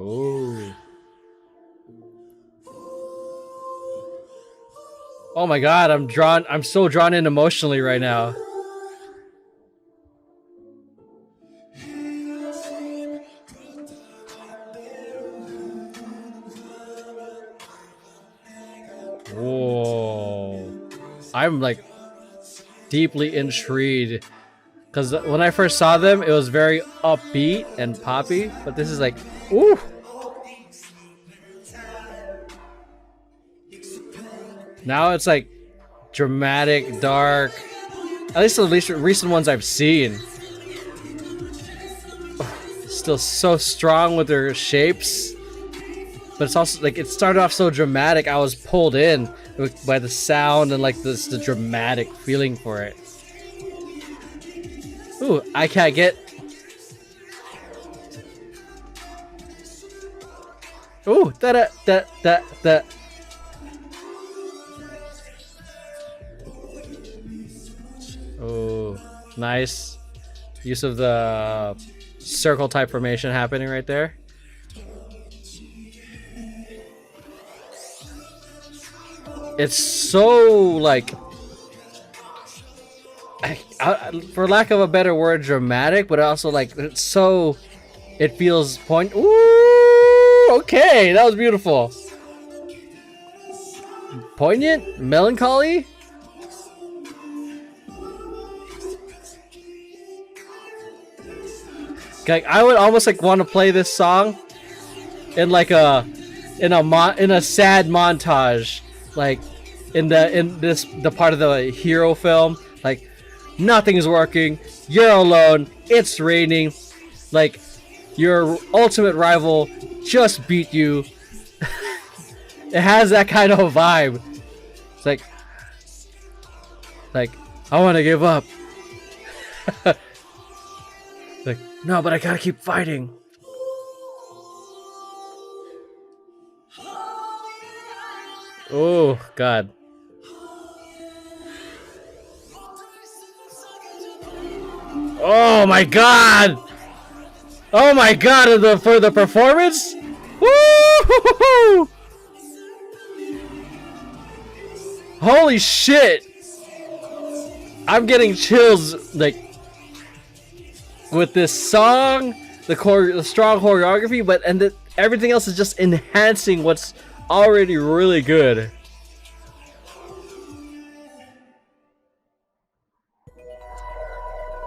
Oh. Oh my god, I'm so drawn in emotionally right now. Whoa. I'm like deeply intrigued because when I first saw them, it was very upbeat and poppy, but this is like, ooh. Now it's like dramatic, dark. At least the least recent ones I've seen. Still so strong with their shapes. But it's also like it started off so dramatic. I was pulled in by the sound and like the dramatic feeling for it. Ooh, I can't get. Ooh, that. Oh, nice use of the circle type formation happening right there. It's so like, for lack of a better word, dramatic, but also like it's so, it feels point. Ooh, okay, that was beautiful. Poignant, melancholy. Like I would almost like want to play this song in like in a sad montage, like in the part of the hero film, like nothing is working, you're alone, it's raining, like your ultimate rival just beat you. It has that kind of a vibe. It's like I want to give up. Like, no, but I gotta keep fighting. Oh god. Oh my god! Oh my god! For the performance? Woo! Holy shit! I'm getting chills like with this song, the strong choreography, but everything else is just enhancing what's already really good.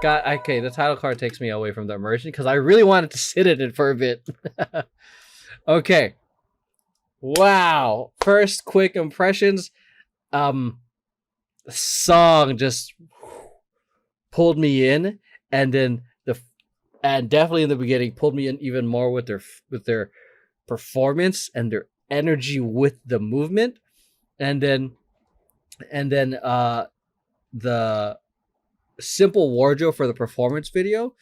God, okay, the title card takes me away from the immersion because I really wanted to sit in it for a bit. Okay. Wow. First quick impressions. The song just pulled me in, and then and definitely in the beginning pulled me in even more with their performance and their energy with the movement, and then the simple wardrobe for the performance video: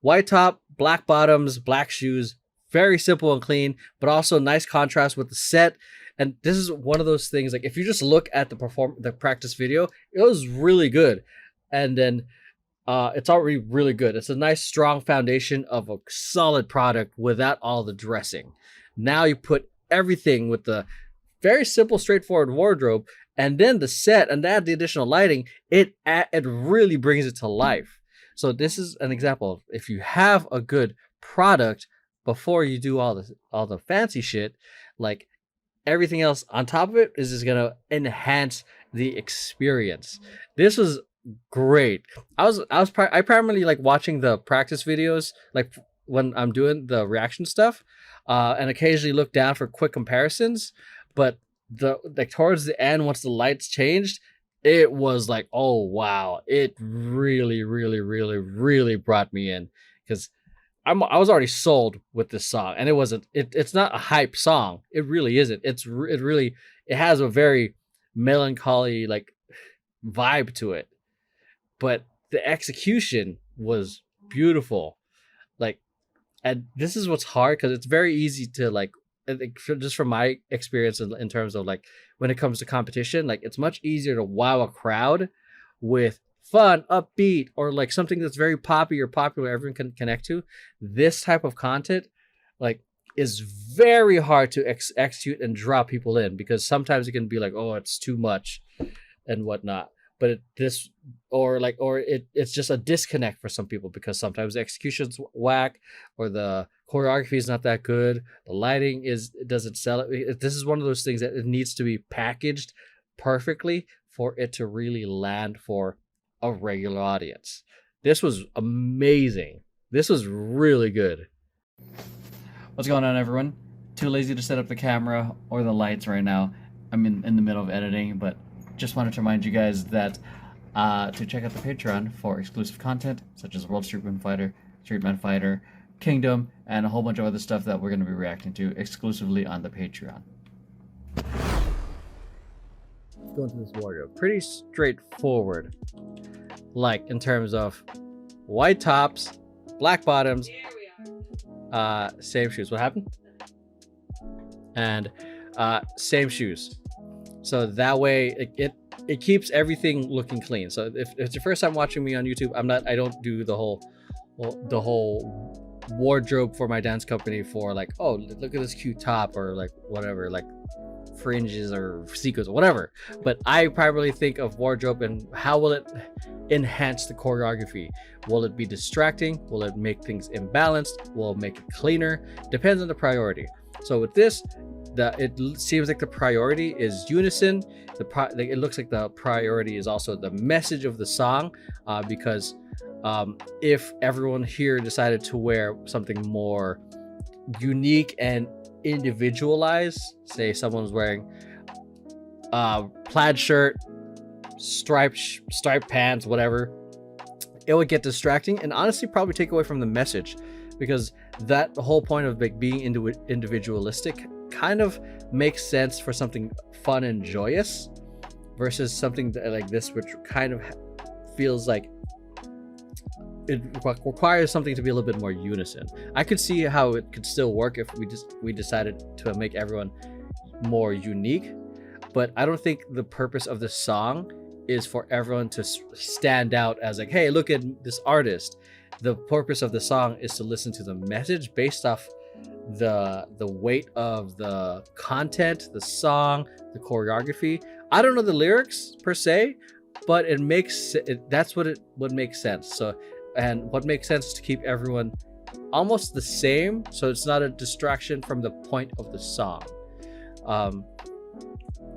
white top, black bottoms, black shoes, very simple and clean, but also nice contrast with the set. And this is one of those things, like if you just look at the practice video, it was really good, and then it's already really good. It's a nice strong foundation of a solid product without all the dressing. Now you put everything with the very simple, straightforward wardrobe, and then the set, and add the additional lighting. It really brings it to life. So this is an example of if you have a good product before you do all the fancy shit, like everything else on top of it is just gonna enhance the experience. This was great. I primarily like watching the practice videos, like when I'm doing the reaction stuff, and occasionally look down for quick comparisons. But like towards the end, once the lights changed, it was like, oh wow, it really, really, really, really brought me in, because I was already sold with this song, and it's not a hype song. It really isn't. It has a very melancholy like vibe to it, but the execution was beautiful. Like, and this is what's hard, because it's very easy to like, I think just from my experience in terms of like when it comes to competition, like it's much easier to wow a crowd with fun, upbeat, or like something that's very poppy or popular everyone can connect to. This type of content, like is very hard to execute and draw people in, because sometimes it can be like, oh, it's too much and whatnot. But it's just a disconnect for some people, because sometimes the execution's whack, or the choreography is not that good, the lighting doesn't sell it. This is one of those things that it needs to be packaged perfectly for it to really land for a regular audience. This was amazing. This was really good. What's going on, everyone? Too lazy to set up the camera or the lights right now. I'm in the middle of editing, but just wanted to remind you guys that to check out the Patreon for exclusive content such as World Streetman Fighter, Kingdom, and a whole bunch of other stuff that we're going to be reacting to exclusively on the Patreon. Let's go into this wardrobe. Pretty straightforward, like in terms of white tops, black bottoms, same shoes. What happened? And same shoes. So that way it keeps everything looking clean. So if it's your first time watching me on YouTube, I don't do the whole wardrobe for my dance company for like, oh, look at this cute top, or like whatever, like fringes or sequins or whatever. But I primarily think of wardrobe and how will it enhance the choreography. Will it be distracting? Will it make things imbalanced? Will it make it cleaner? Depends on the priority. So with this, it seems like the priority is unison. It looks like the priority is also the message of the song, because if everyone here decided to wear something more unique and individualized, say someone's wearing plaid shirt, striped pants, whatever, it would get distracting and honestly probably take away from the message, because the whole point of being individualistic kind of makes sense for something fun and joyous, versus something like this, which kind of feels like it requires something to be a little bit more unison. I could see how it could still work if we decided to make everyone more unique, but I don't think the purpose of the song is for everyone to stand out as like, hey, look at this artist. The purpose of the song is to listen to the message based off the weight of the content, the song, the choreography. I don't know the lyrics per se, but that's what makes sense. So, and what makes sense is to keep everyone almost the same, so it's not a distraction from the point of the song.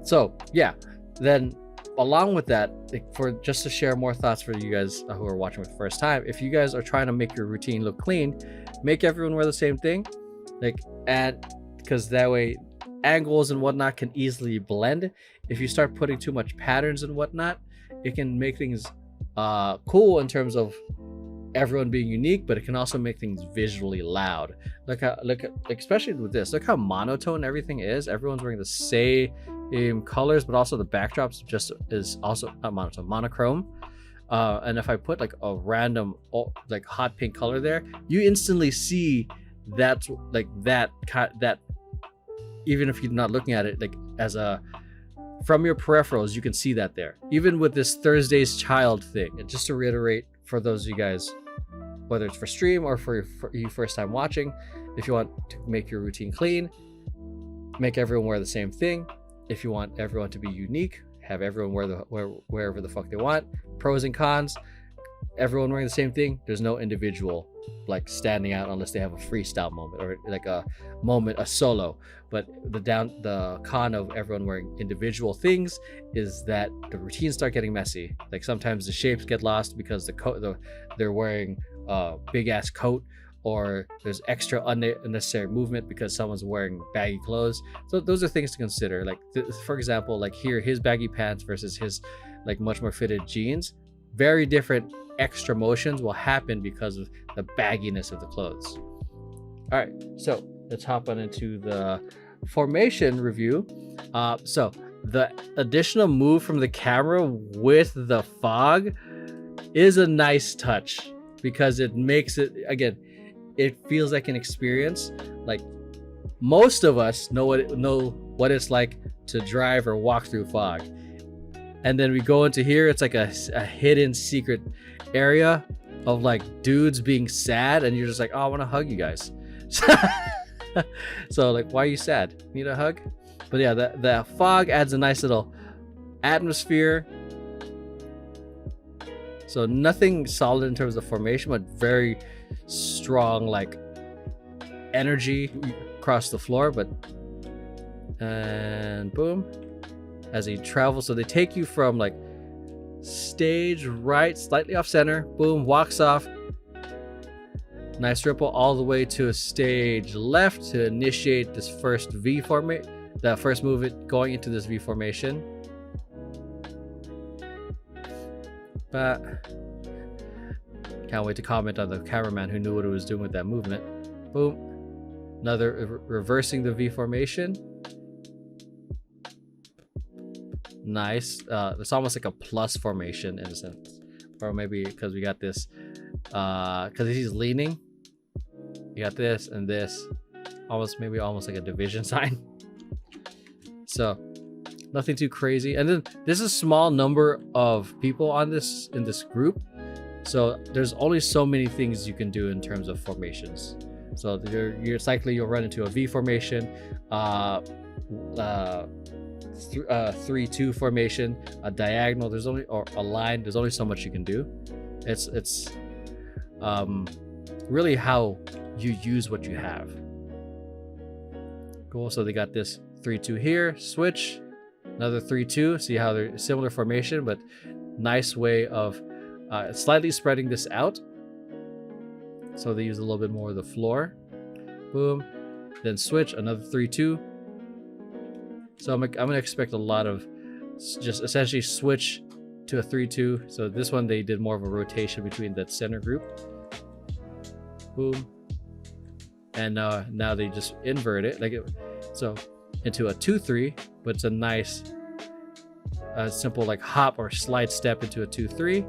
So yeah, then along with that, for just to share more thoughts for you guys who are watching for the first time, if you guys are trying to make your routine look clean, make everyone wear the same thing, because that way angles and whatnot can easily blend. If you start putting too much patterns and whatnot, it can make things cool in terms of everyone being unique, but it can also make things visually loud. Look, especially with this, look how monotone everything is. Everyone's wearing the same colors, but also the backdrops is also not monotone, monochrome. And if I put like a random like hot pink color there, you instantly see that even if you're not looking at it, like from your peripherals, you can see that there. Even with this Thursday's Child thing, and just to reiterate for those of you guys, whether it's for stream or for you first time watching, if you want to make your routine clean, make everyone wear the same thing. If you want everyone to be unique, have everyone wear wherever the fuck they want. Pros and cons, everyone wearing the same thing. There's no individual like standing out unless they have a freestyle moment or like a solo. But the con of everyone wearing individual things is that the routines start getting messy. Like sometimes the shapes get lost because they're wearing a big ass coat, or there's extra unnecessary movement because someone's wearing baggy clothes. So those are things to consider. Like for example, like here, his baggy pants versus his like much more fitted jeans, very different extra motions will happen because of the bagginess of the clothes. All right, so let's hop on into the formation review. So the additional move from the camera with the fog is a nice touch, because it makes it, again, it feels like an experience. Like most of us know what it's like to drive or walk through fog, and then we go into here, it's like a hidden secret area of like dudes being sad, and you're just like, oh, I want to hug you guys. So like, why are you sad? Need a hug? But yeah, the fog adds a nice little atmosphere. So nothing solid in terms of formation, but very strong like energy across the floor. But and boom, as he travels, so they take you from like stage right, slightly off center, boom, walks off, nice ripple all the way to a stage left to initiate this first V formation, that first movement going into this V formation. But can't wait to comment on the cameraman who knew what he was doing with that movement. Boom, another reversing the V formation. Nice. It's almost like a plus formation in a sense, or maybe because we got this because he's leaning, you got this and this, almost like a division sign. So nothing too crazy. And then there's a small number of people on this in this group, so there's only so many things you can do in terms of formations. So you're likely you'll run into a V formation, 3-2 formation, a diagonal. There's only, or a line. There's only so much you can do. It's really how you use what you have. Cool. So they got this 3-2 here, switch, another 3-2. See how they're similar formation, but nice way of slightly spreading this out. So they use a little bit more of the floor. Boom. Then switch, another 3-2. So I'm gonna expect a lot of just essentially switch to a 3-2. So this one they did more of a rotation between that center group. Boom. And now they just invert it so into a 2-3, but it's a nice simple like hop or slide step into a 2-3.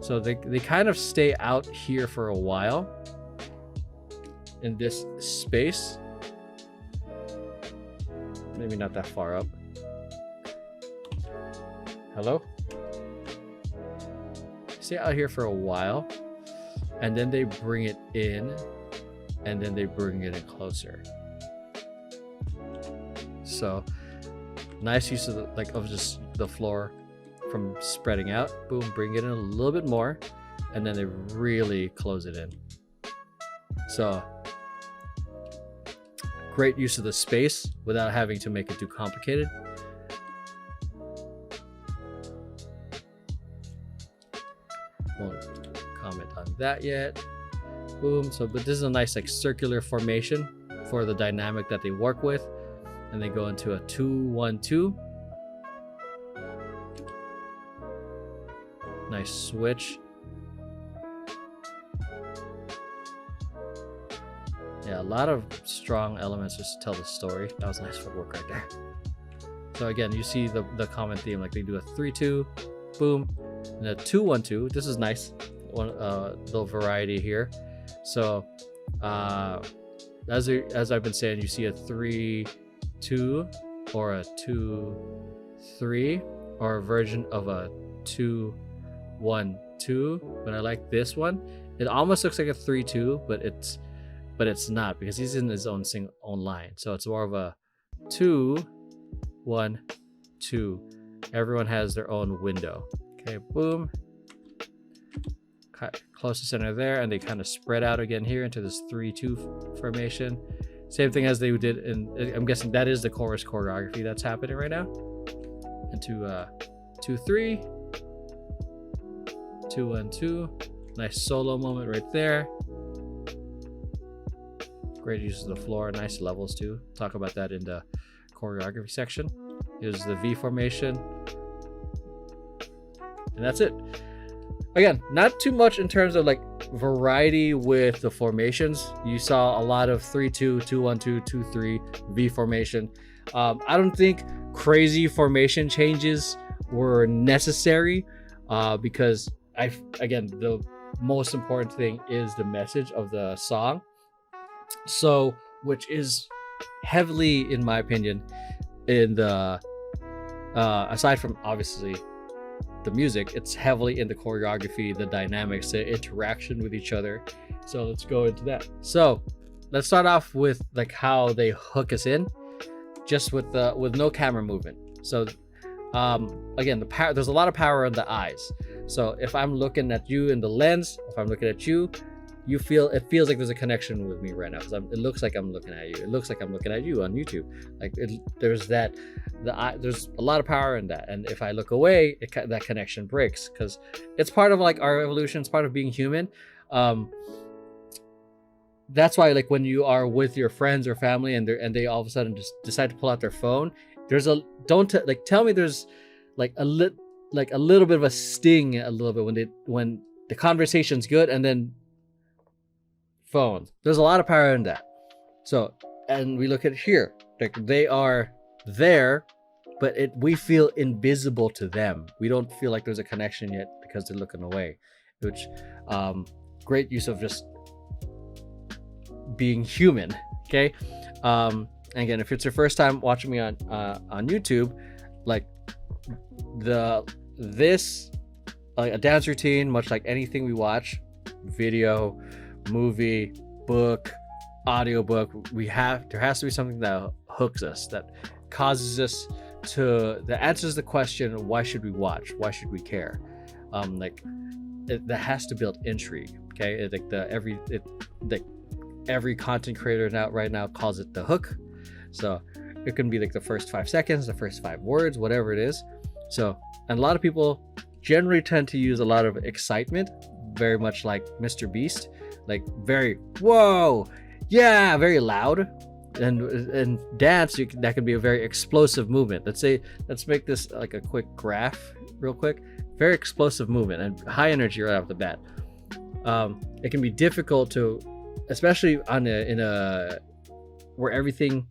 So they kind of stay out here for a while in this space. Maybe not that far up. Hello? Stay out here for a while, and then they bring it in, and then they bring it in closer. So nice use of just the floor from spreading out. Boom, bring it in a little bit more, and then they really close it in. So great use of the space without having to make it too complicated. Won't comment on that yet. Boom. So, but this is a nice like circular formation for the dynamic that they work with, and they go into a 2-1-2. Nice switch. Yeah, a lot of strong elements just to tell the story. That was nice footwork right there. So again, you see the common theme, like they do a 3-2, boom, and a 2-1-2. This is nice, one little variety here. So as I've been saying, you see a 3-2 or a 2-3 or a version of a 2-1-2. But I like this one. It almost looks like a 3-2, but it's not, because he's in his own line. So it's more of a 2-1-2. Everyone has their own window. Okay, boom. Close to center there, and they kind of spread out again here into this 3-2 formation. Same thing as they did in, I'm guessing that is the chorus choreography that's happening right now. Into 2-3, 2-1-2. Nice solo moment right there. Great use of the floor, nice levels too. Talk about that in the choreography section. Here's the V formation. And that's it. Again, not too much in terms of like variety with the formations. You saw a lot of 3-2, 2-1-2, 2-3, V formation. I don't think crazy formation changes were necessary because again, the most important thing is the message of the song. So, which is heavily, in my opinion, in the aside from obviously the music. It's heavily in the choreography, the dynamics, the interaction with each other. So let's go into that. So let's start off with like how they hook us in, just with no camera movement. So again, the power, there's a lot of power in the eyes. So if I'm looking at you in the lens, if I'm looking at you, it feels like there's a connection with me right now, because it looks like I'm looking at you. It looks like I'm looking at you on YouTube. Like there's that, there's a lot of power in that. And if I look away, that connection breaks, because it's part of like our evolution. It's part of being human. That's why, like, when you are with your friends or family and they all of a sudden just decide to pull out their phone, there's a tell me there's like a little bit of a sting a little bit when the conversation's good and then phones. There's a lot of power in that. So, and we look at here, like they are there, but we feel invisible to them. We don't feel like there's a connection yet because they're looking away, which great use of just being human. Okay. Again, if it's your first time watching me on YouTube, like this like a dance routine, much like anything we watch, video, movie, book, audiobook, there has to be something that hooks us, that causes us that answers the question, why should we watch? Why should we care? That has to build intrigue. Okay. Every content creator right now calls it the hook. So it can be like the first 5 seconds, the first 5 words, whatever it is. So, and a lot of people generally tend to use a lot of excitement, very much like Mr. Beast, like very, whoa, yeah, very loud. And dance, that can be a very explosive movement. Let's make this like a quick graph real quick. Very explosive movement and high energy right off the bat. It can be difficult to, especially where everything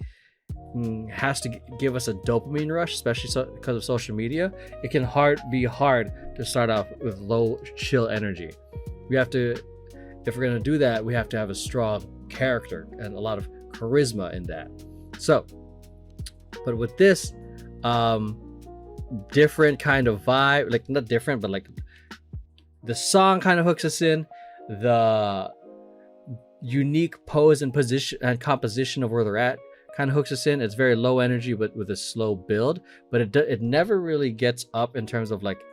has to give us a dopamine rush, especially because of social media. It can be hard to start off with low, chill energy. If we're gonna do that, we have to have a strong character and a lot of charisma in that. So, but with this different kind of vibe, like not different, but like the song kind of hooks us in. The unique pose and position and composition of where they're at kind of hooks us in. It's very low energy, but with a slow build. But it never really gets up in terms of like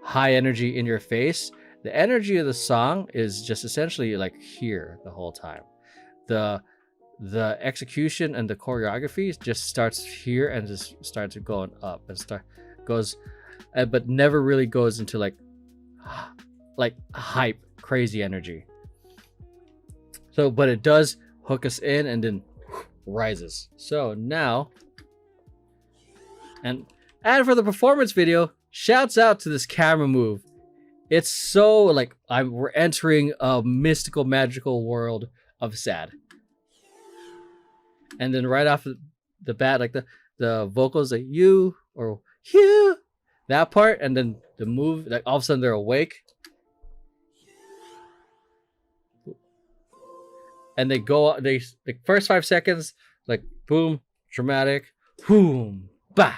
high energy in your face. The energy of the song is just essentially like here the whole time. The execution and the choreography just starts here and just starts going up and but never really goes into like hype, crazy energy. So, but it does hook us in and then rises. So now, and for the performance video, shouts out to this camera move. It's so like we're entering a mystical, magical world of sad. And then right off the bat, like the vocals, like you or you, that part, and then the move, like all of a sudden they're awake. And they like first 5 seconds, like boom, dramatic, boom, bah.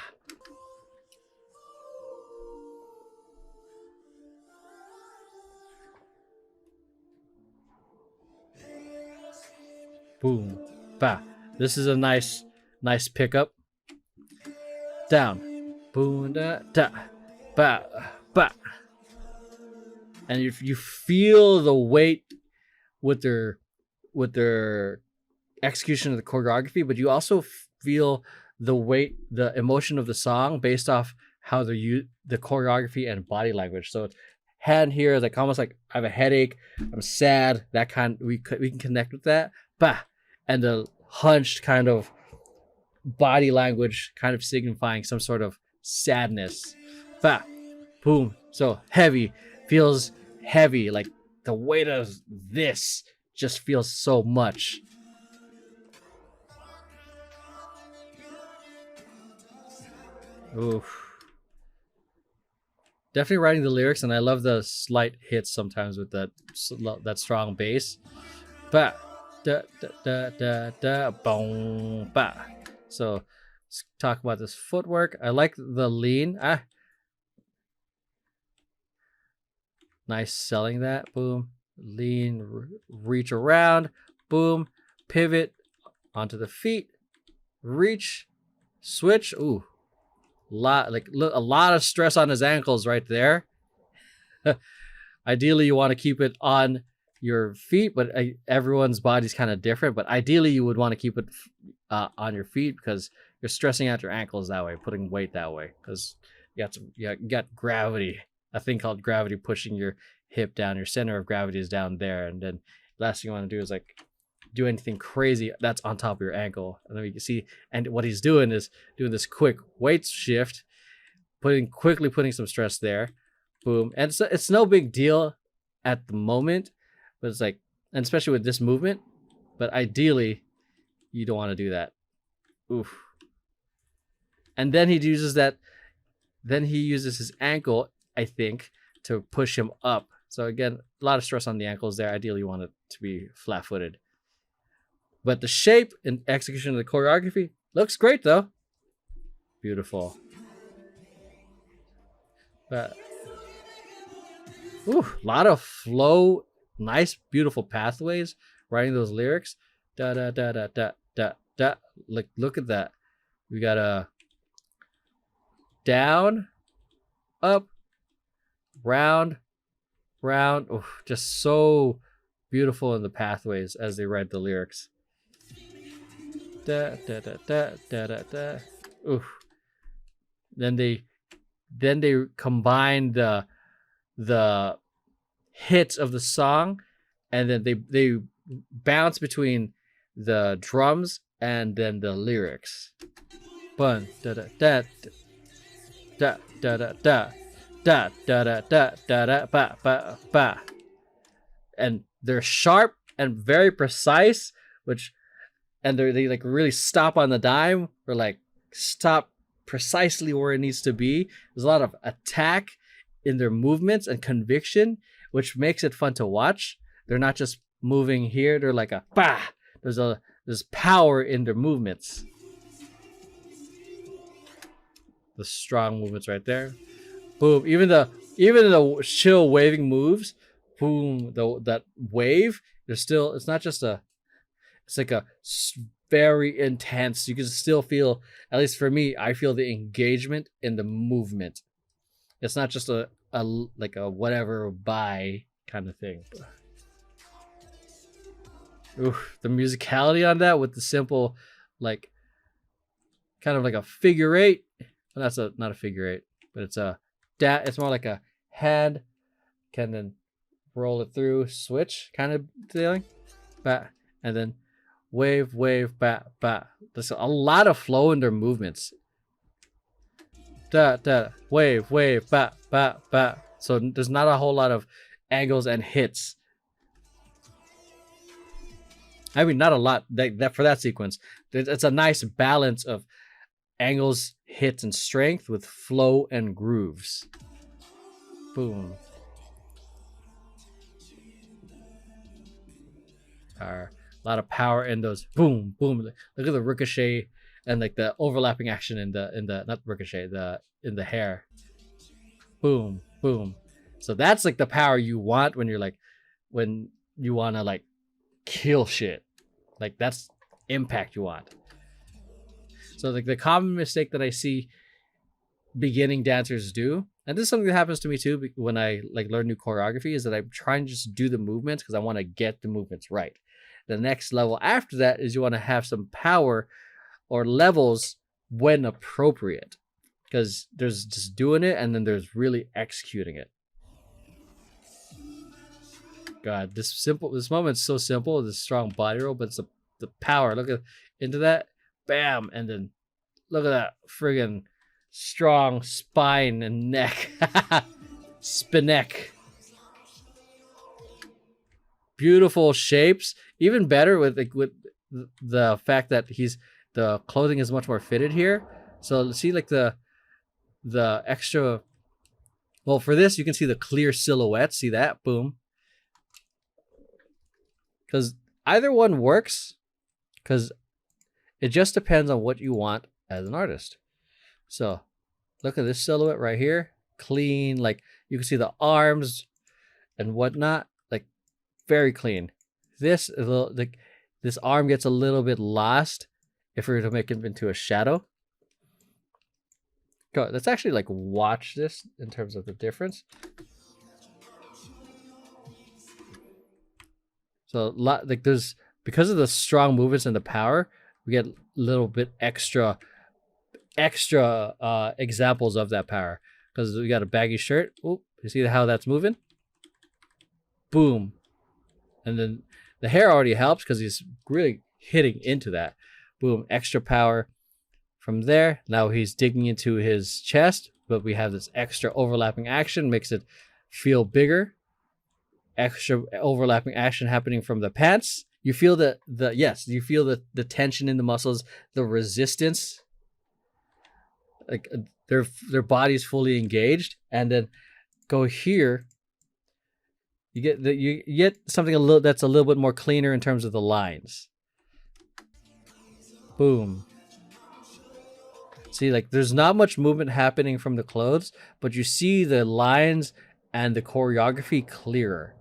Boom, bah. This is a nice pickup. Down, boom, da, da, bah, bah. And if you feel the weight with their execution of the choreography, but you also feel the weight, the emotion of the song based off how they use the choreography and body language. So hand here is like almost like I have a headache, I'm sad, that kind, we can connect with that. Bah. And the hunched kind of body language kind of signifying some sort of sadness. Bah. Boom. So heavy, feels heavy, like the weight of this just feels so much. Oof. Definitely writing the lyrics, and I love the slight hits sometimes with that strong bass. Ba da da da da da boom ba. So let's talk about this footwork. I like the lean. Nice selling that. Boom. Lean, reach around. Boom. Pivot onto the feet. Reach. Switch. Ooh. Look, a lot of stress on his ankles right there. Ideally, you want to keep it on your feet, but everyone's body's kind of different. But ideally, you would want to keep it on your feet because you're stressing out your ankles that way, putting weight that way, because you got gravity, a thing called gravity pushing your hip down. Your center of gravity is down there, and then the last thing you want to do is like do anything crazy that's on top of your ankle. And then you can see, and what he's doing is doing this quick weight shift, quickly putting some stress there. Boom. And it's no big deal at the moment, but it's like, and especially with this movement, but ideally you don't want to do that. Oof. And then he uses his ankle, I think, to push him up. So again, a lot of stress on the ankles there. Ideally you want it to be flat-footed. But the shape and execution of the choreography looks great though. Beautiful. But a lot of flow, nice, beautiful pathways, writing those lyrics. Da da da da da da da. Look at that. We got a down, up, round, round. Oh, just so beautiful in the pathways as they write the lyrics. Da da da da da da da. Ooh. Then they combine the hits of the song, and then they bounce between the drums and then the lyrics. Bun da da da da da da da da da da da da da ba ba ba. And they're sharp and very precise, and they like really stop on the dime, or like stop precisely where it needs to be. There's a lot of attack in their movements and conviction, which makes it fun to watch. They're not just moving here, they're like a bah. There's power in their movements. The strong movements right there. Boom. Even the chill waving moves, boom, that wave, it's not just it's like a very intense. You can still feel, at least for me, I feel the engagement in the movement. It's not just a like a whatever by kind of thing. Ooh, the musicality on that with the simple, like, kind of like a figure eight. Well, that's not a figure eight, but it's more like a hand, can then roll it through, switch kind of feeling, bat, and then wave, bat, bat. There's a lot of flow in their movements. Da da, wave, bat, bat, bat. So there's not a whole lot of angles and hits. I mean, not a lot that for that sequence. It's a nice balance of angles, hits, and strength with flow and grooves. Boom. A lot of power in those. Boom, boom. Look at the ricochet and like the overlapping action in the not ricochet, in the hair. Boom, boom. So that's like the power you want when you want to like kill shit. Like that's impact you want. So like the common mistake that I see beginning dancers do, and this is something that happens to me too when I like learn new choreography, is that I'm trying to just do the movements because I want to get the movements right. The next level after that is you want to have some power or levels when appropriate, because there's just doing it and then there's really executing it. God, this moment's so simple, this strong body roll, but it's the power. Look into that, bam, and then look at that friggin' strong spine and neck, spineck. Beautiful shapes, even better with the fact that the clothing is much more fitted here. So see like the extra. Well, for this you can see the clear silhouette. See that? Boom. Because either one works, because it just depends on what you want as an artist. So look at this silhouette right here, clean. Like you can see the arms and whatnot, like very clean. This a little, like this arm gets a little bit lost if we were to make it into a shadow. Go, let's actually like watch this in terms of the difference. So like there's, because of the strong movements and the power, we get a little bit extra examples of that power, because we got a baggy shirt. Oop, you see how that's moving? Boom. And then the hair already helps because he's really hitting into that. Boom, extra power. From there, now he's digging into his chest, but we have this extra overlapping action, makes it feel bigger. Extra overlapping action happening from the pants. You feel you feel the tension in the muscles, the resistance. Like their body's fully engaged, and then go here. You get something that's a little bit more cleaner in terms of the lines. Boom. See, like there's not much movement happening from the clothes, but you see the lines and the choreography clearer.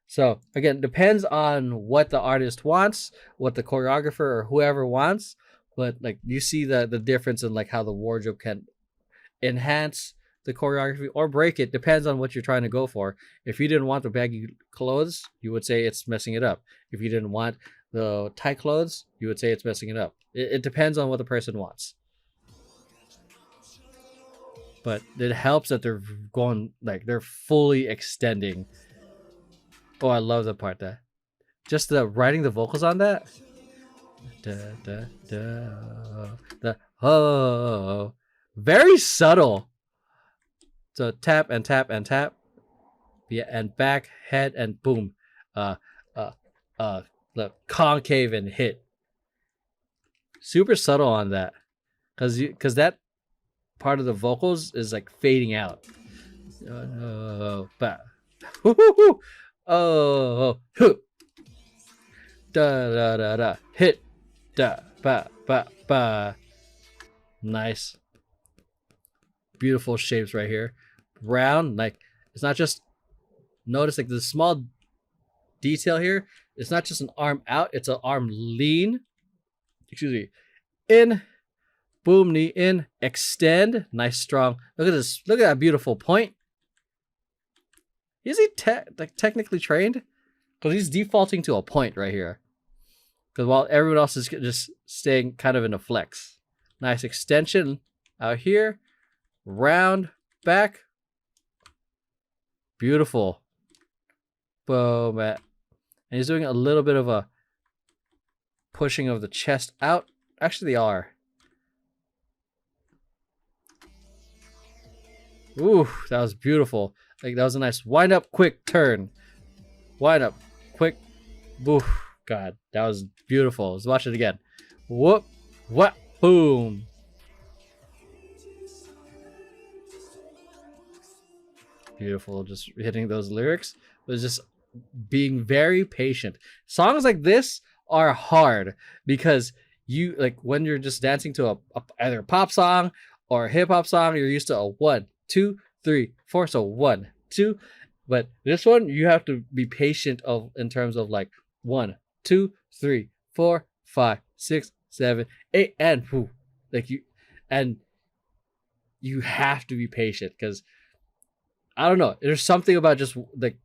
So again, depends on what the artist wants, what the choreographer or whoever wants, but like you see the difference in like how the wardrobe can enhance the choreography or break it. Depends on what you're trying to go for. If you didn't want the baggy clothes, you would say it's messing it up. If you didn't want the tight clothes, you would say it's messing it up. It depends on what the person wants. But it helps that they're going, like they're fully extending. Oh, I love the part that just the writing the vocals on that. Da, da, da, the very subtle. So tap and tap and tap. Yeah, and back, head, and boom. The concave and hit. Super subtle on that. Cause that part of the vocals is like fading out. Oh, da da da da, hit, da ba ba ba. Nice, beautiful shapes right here. Round, like it's not just. Notice like the small detail here. It's not just an arm out; it's an arm lean. Excuse me, in. Boom, knee in, extend, nice strong. Look at this, look at that beautiful point. Is he technically trained? Because he's defaulting to a point right here. Because while everyone else is just staying kind of in a flex. Nice extension out here. Round, back. Beautiful. Boom. And he's doing a little bit of a pushing of the chest out. Actually, they are. Ooh, that was beautiful. Like that was a nice wind up, quick turn. Wind up, quick. Ooh, God, that was beautiful. Let's watch it again. Whoop, what, boom. Beautiful, just hitting those lyrics. It was just being very patient. Songs like this are hard because you like when you're just dancing to either a pop song or a hip hop song, you're used to a 1, 2, 3, 4. So 1, 2. But this one you have to be patient of in terms of like 1, 2, 3, 4, 5, 6, 7, 8, and whoo. Like you have to be patient because I don't know. There's something about just like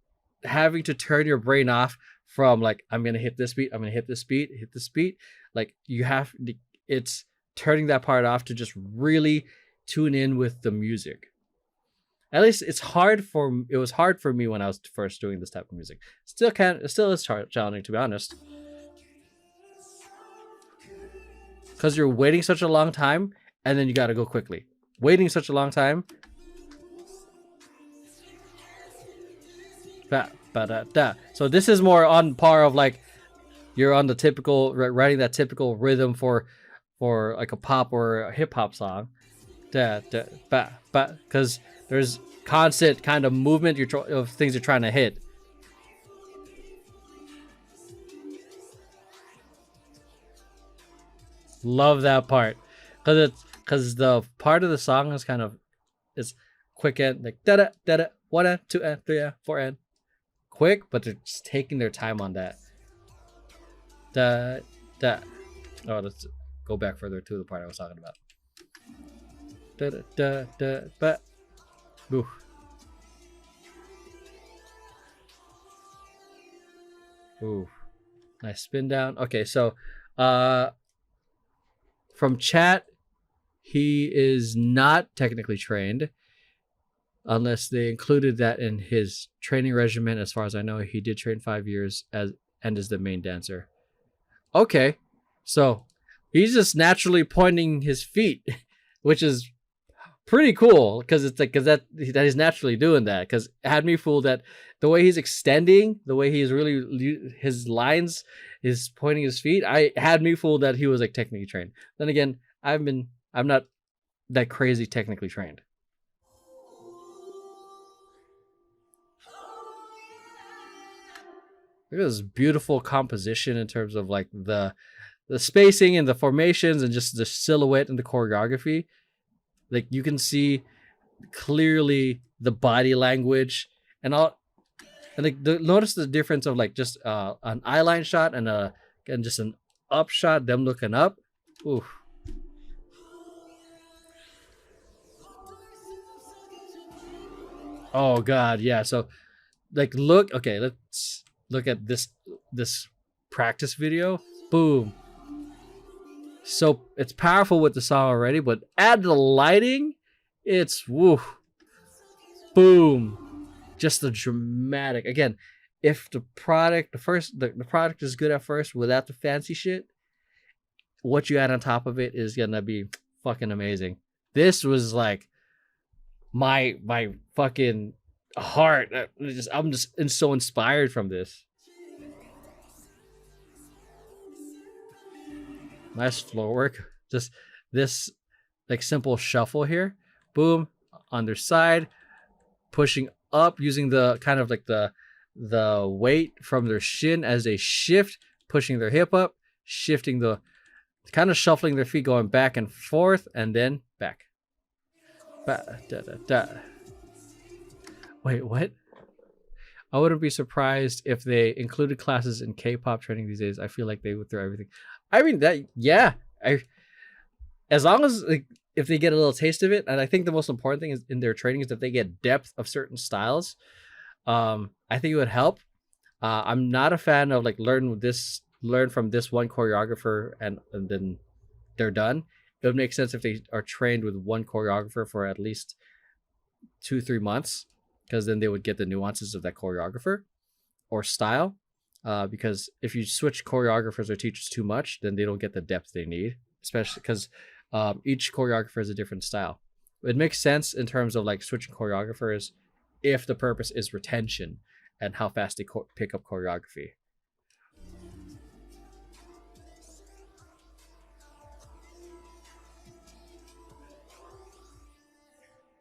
having to turn your brain off from like I'm gonna hit this beat, I'm gonna hit this beat, hit this beat. Like it's turning that part off to just really tune in with the music. At least it was hard for me when I was first doing this type of music. It still is challenging, to be honest. Because you're waiting such a long time and then you gotta go quickly. Waiting such a long time. So this is more on par of like you're on the typical writing that typical rhythm for like a pop or a hip hop song. Because there's constant kind of movement of things you're trying to hit. Love that part because the part of the song is quick and like da da da da 1 and 2 and 3 and 4 and quick, but they're just taking their time on that. Oh, let's go back further to the part I was talking about. But ooh. Ooh, nice spin down. Okay, so from chat, he is not technically trained unless they included that in his training regimen. As far as I know, he did train 5 years and is the main dancer. Okay, so he's just naturally pointing his feet, which is pretty cool because it's like that he's naturally doing that. Because it had me fooled that the way he's extending, the way he's really his lines is pointing his feet. I had me fooled that he was like technically trained. Then again, I'm not that crazy technically trained. Look at this beautiful composition in terms of like the spacing and the formations and just the silhouette and the choreography. Like you can see clearly the body language and all, and like notice the difference of like just an eyeline shot and just an up shot, them looking up. Ooh. Oh god, yeah. So like okay, let's look at this practice video. Boom. So it's powerful with the song already, but add the lighting, it's woo. Boom. Just the dramatic. Again, if the product is good at first without the fancy shit, what you add on top of it is gonna be fucking amazing. This was like my fucking heart. I'm just so inspired from this. Nice floor work. Just this like simple shuffle here. Boom, on their side, pushing up using the kind of like the weight from their shin as they shift, pushing their hip up, shifting the kind of shuffling their feet, going back and forth, and then back. Wait, what? I wouldn't be surprised if they included classes in K-pop training these days. I feel like they would throw everything. I mean that, yeah. As long as like, if they get a little taste of it, and I think the most important thing is in their training is that they get depth of certain styles. I think it would help. I'm not a fan of like learn from this one choreographer and then they're done. It would make sense if they are trained with one choreographer for at least 2-3 months, because then they would get the nuances of that choreographer or style. Because if you switch choreographers or teachers too much, then they don't get the depth they need, especially because each choreographer is a different style. It makes sense in terms of like switching choreographers if the purpose is retention and how fast they pick up choreography.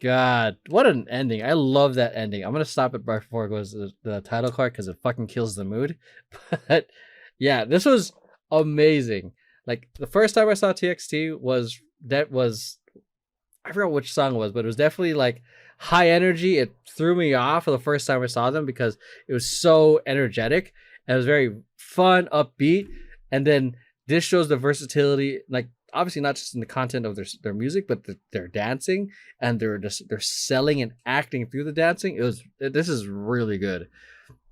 God, what an ending. I love that ending. I'm going to stop it before it goes to the title card because it fucking kills the mood. But yeah, this was amazing. Like the first time I saw TXT was I forgot which song it was, but it was definitely like high energy. It threw me off the first time I saw them because it was so energetic and it was very fun, upbeat. And then this shows the versatility, like obviously not just in the content of their music, but their dancing, and they're selling and acting through the dancing. This is really good.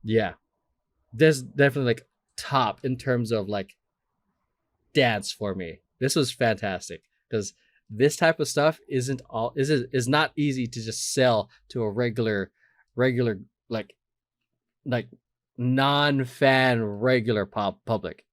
Yeah, this definitely like top in terms of like dance for me. This was fantastic because this type of stuff is not easy to just sell to a regular like non-fan regular pop public.